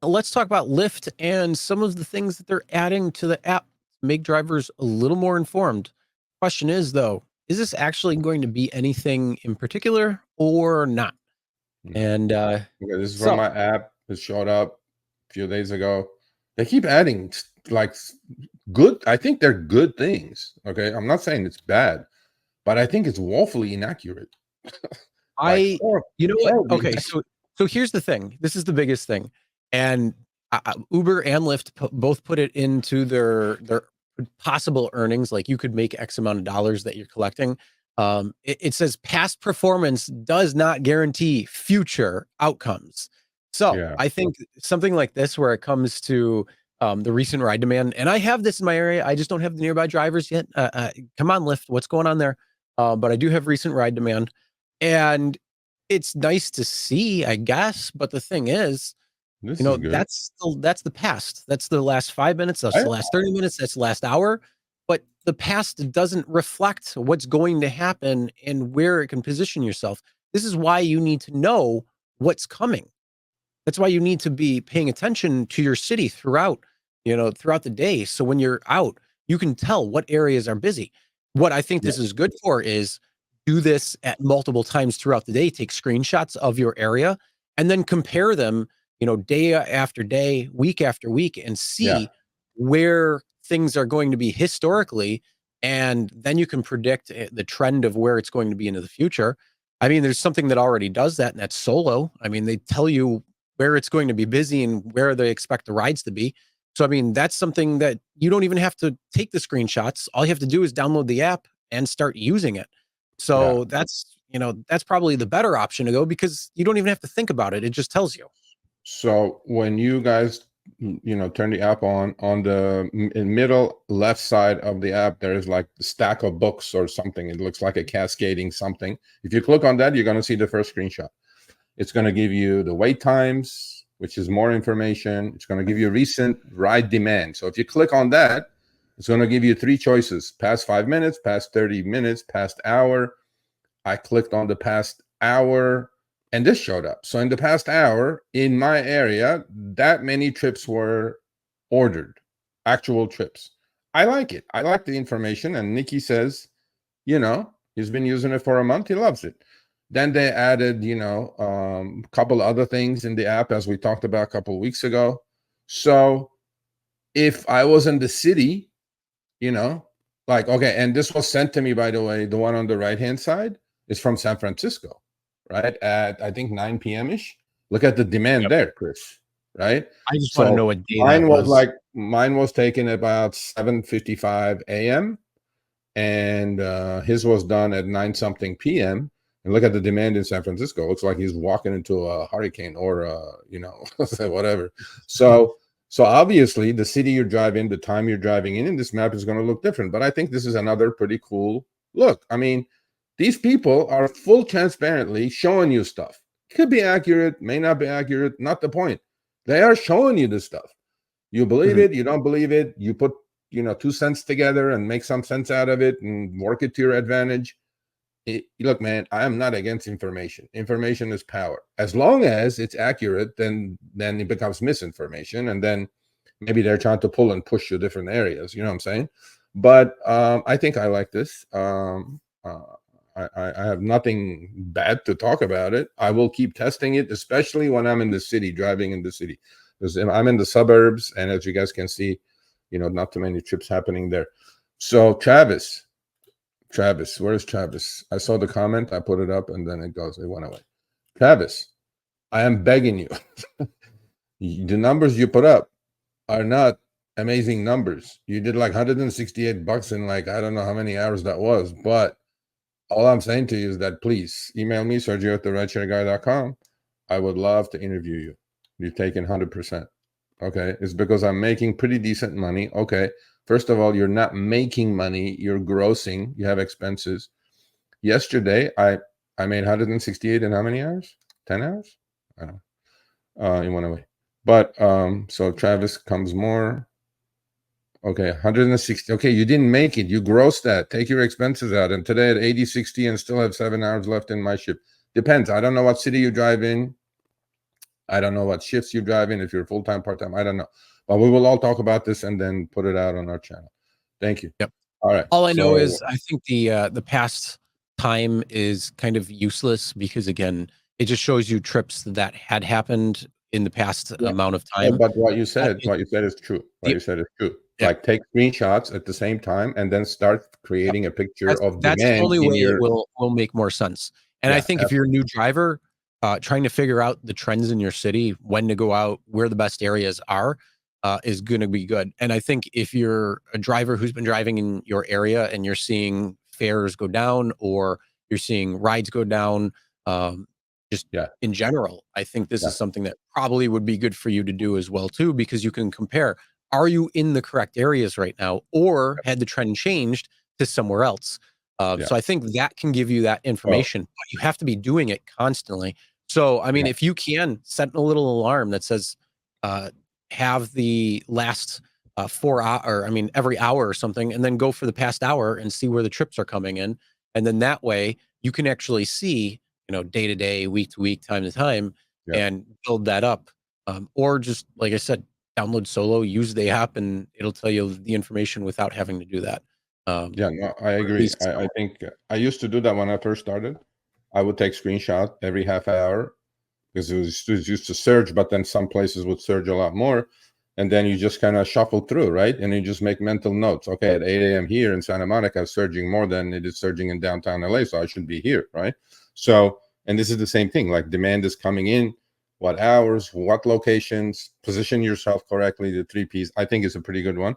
Let's talk about Lyft and some of the things that they're adding to the app to make drivers a little more informed. Question is, though, is this actually going to be anything in particular or not? And Okay, this is from my app. It showed up a few days ago. They keep adding like good. I think they're good things. Okay, I'm not saying it's bad, but I think it's woefully inaccurate. you know what? Okay, so here's the thing. This is the biggest thing, and Uber and Lyft both put it into their possible earnings. Like you could make X amount of dollars that you're collecting. It says past performance does not guarantee future outcomes. So Yeah. I think something like this, where it comes to the recent ride demand, and I have this in my area. I just don't have the nearby drivers yet. Come on, Lyft, what's going on there? But I do have recent ride demand. And it's nice to see, I guess. But the thing is, This you know, is good. that's the past. That's the last 5 minutes. That's the last 30 minutes. That's the last hour. But the past doesn't reflect what's going to happen and where it can position yourself. This is why you need to know what's coming. That's why you need to be paying attention to your city throughout the day. So when you're out, you can tell what areas are busy. What I think this is good for is do this at multiple times throughout the day, take screenshots of your area, and then compare them, day after day, week after week, and see where things are going to be historically. And then you can predict the trend of where it's going to be into the future. I mean, there's something that already does that, and that's Solo. I mean, they tell you where it's going to be busy and where they expect the rides to be. So, I mean, that's something that you don't even have to take the screenshots. All you have to do is download the app and start using it. So that's probably the better option to go, because you don't even have to think about it. It just tells you. So when you guys, turn the app on the middle left side of the app, there is like a stack of books or something. It looks like a cascading something. If you click on that, you're going to see the first screenshot. It's going to give you the wait times, which is more information. It's going to give you recent ride demand. So if you click on that, it's going to give you 3 choices: past 5 minutes, past 30 minutes, past hour. I clicked on the past hour, and this showed up. So in the past hour, in my area, that many trips were ordered, actual trips. I like it. I like the information. And Nikki says, he's been using it for a month. He loves it. Then they added, a couple other things in the app, as we talked about a couple of weeks ago. So if I was in the city, and this was sent to me, by the way, the one on the right-hand side is from San Francisco, right? At, I think, 9 p.m.-ish. Look at the demand there, Chris, right? I just want to know what day that was. Mine was taken about 7:55 a.m. and his was done at 9-something p.m. And look at the demand in San Francisco. It looks like he's walking into a hurricane or, whatever. So obviously, the city you're driving, the time you're driving in this map is going to look different. But I think this is another pretty cool look. I mean, these people are full transparently showing you stuff. Could be accurate, may not be accurate, not the point. They are showing you this stuff. You believe it, you don't believe it, you put 2 cents together and make some sense out of it and work it to your advantage. Look, man, I am not against information. Information is power. As long as it's accurate, then it becomes misinformation, and then maybe they're trying to pull and push you different areas. You know what I'm saying? But I think I like this. I have nothing bad to talk about it. I will keep testing it, especially when I'm in the city, driving in the city. Because I'm in the suburbs, and as you guys can see, not too many trips happening there. So Travis, where's Travis? I saw the comment, I put it up, and then it went away. Travis, I am begging you. The numbers you put up are not amazing numbers. You did like $168 in like, I don't know how many hours that was, but all I'm saying to you is that please email me, Sergio at therideshareguy.com. I would love to interview you. You've taken 100%. Okay. It's because I'm making pretty decent money. Okay. First of all, you're not making money. You're grossing. You have expenses. Yesterday, I made 168 in how many hours? 10 hours? I don't know. It went away. But so Travis comes more. Okay, 160. Okay, you didn't make it. You grossed that. Take your expenses out. And today at 80, 60 and still have 7 hours left in my ship. Depends. I don't know what city you drive in. I don't know what shifts you drive in. If you're full-time, part-time, I don't know. But we will all talk about this and then put it out on our channel. Thank you. Yep. All right. All I know is I think the past time is kind of useless because again, it just shows you trips that had happened in the past amount of time. But what you said is true. Like take screenshots at the same time and then start creating a picture of that's the demand only way your... it will make more sense. And I think if you're a new driver, trying to figure out the trends in your city, when to go out, where the best areas are, is going to be good. And I think if you're a driver who's been driving in your area and you're seeing fares go down or you're seeing rides go down, in general, I think this is something that probably would be good for you to do as well too, because you can compare, are you in the correct areas right now or had the trend changed to somewhere else? So I think that can give you that information, but you have to be doing it constantly. So, I mean, if you can set a little alarm that says, have the last 4 hour, every hour or something, and then go for the past hour and see where the trips are coming in. And then that way you can actually see, day to day, week to week, time to time, and build that up. Or just, like I said, download Solo, use the app, and it'll tell you the information without having to do that. No, I agree. I think I used to do that when I first started. I would take screenshot every half hour because it was used to surge, but then some places would surge a lot more. And then you just kind of shuffle through, right? And you just make mental notes. Okay, at 8 a.m. here in Santa Monica, it's surging more than it is surging in downtown LA, so I should be here, right? So, and this is the same thing, like demand is coming in, what hours, what locations, position yourself correctly, the 3 Ps, I think is a pretty good one.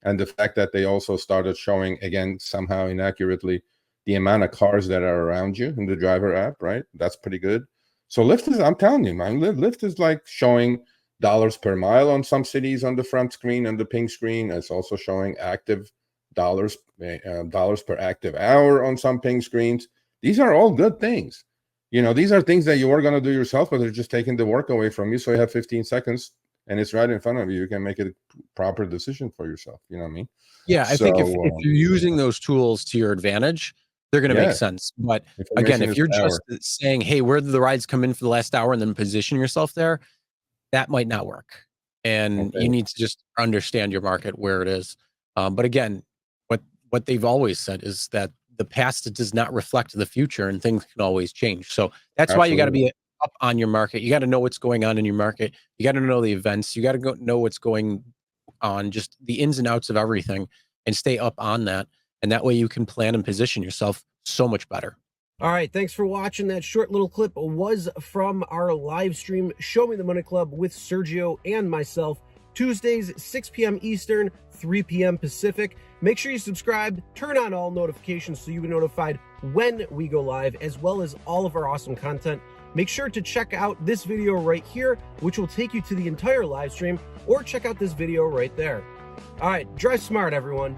And the fact that they also started showing, again, somehow inaccurately, the amount of cars that are around you in the driver app, right? That's pretty good. So Lyft is, I'm telling you, man, Lyft is like showing dollars per mile on some cities on the front screen and the pink screen. It's also showing active dollars per active hour on some ping screens. These are all good things. These are things that you were going to do yourself, but they're just taking the work away from you. So you have 15 seconds and it's right in front of you. You can make a proper decision for yourself. You know what I mean? Yeah, I think if you're using those tools to your advantage, they're going to make sense. But again, if you're just saying, hey, where did the rides come in for the last hour and then position yourself there, that might not work. And you need to just understand your market, where it is. But again, what they've always said is that the past does not reflect the future and things can always change. So that's why you got to be up on your market. You got to know what's going on in your market. You got to know the events. You got to know what's going on, just the ins and outs of everything, and stay up on that. And that way you can plan and position yourself so much better. All right, thanks for watching. That short little clip was from our live stream, Show Me the Money Club with Sergio and myself, Tuesdays, 6 p.m. Eastern, 3 p.m. Pacific. Make sure you subscribe, turn on all notifications so you'll be notified when we go live, as well as all of our awesome content. Make sure to check out this video right here, which will take you to the entire live stream, or check out this video right there. All right, drive smart, everyone.